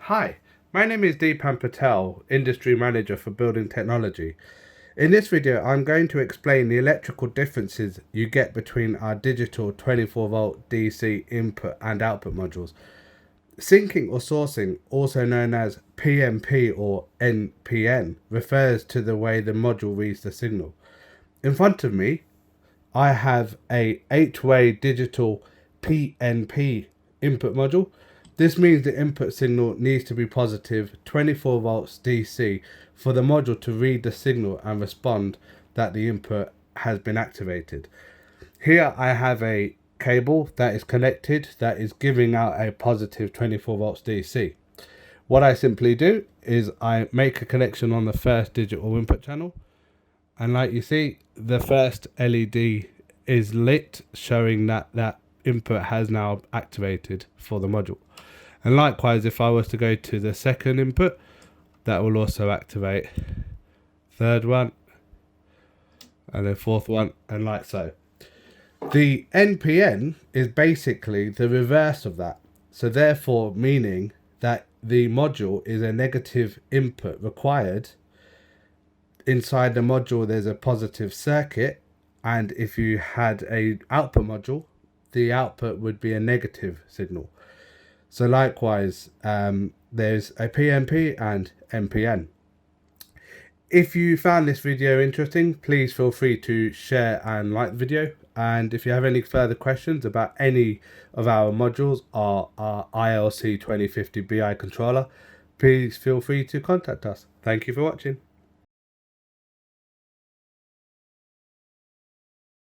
Hi, my name is Deepan Patel, Industry Manager for Building Technology. In this video, I'm going to explain the electrical differences you get between our digital 24-volt DC input and output modules. Syncing or sourcing, also known as PNP or NPN, refers to the way the module reads the signal. In front of me, I have a 8-way digital PNP input module. This means the input signal needs to be positive 24 volts DC for the module to read the signal and respond that the input has been activated. Here I have a cable that is connected that is giving out a positive 24 volts DC. What I simply do is I make a connection on the first digital input channel, and like you see, the first LED is lit, showing that that input has now activated for the module. And likewise, if I was to go to the second input, that will also activate. Third one, and then fourth one, and like so. The NPN is basically the reverse of that. So therefore, meaning that the module is a negative input required. Inside the module, there's a positive circuit. And if you had a output module, the output would be a negative signal. So likewise, there's a PNP and NPN. If you found this video interesting, please feel free to share and like the video. And if you have any further questions about any of our modules or our ILC 2050 BI controller, please feel free to contact us. Thank you for watching.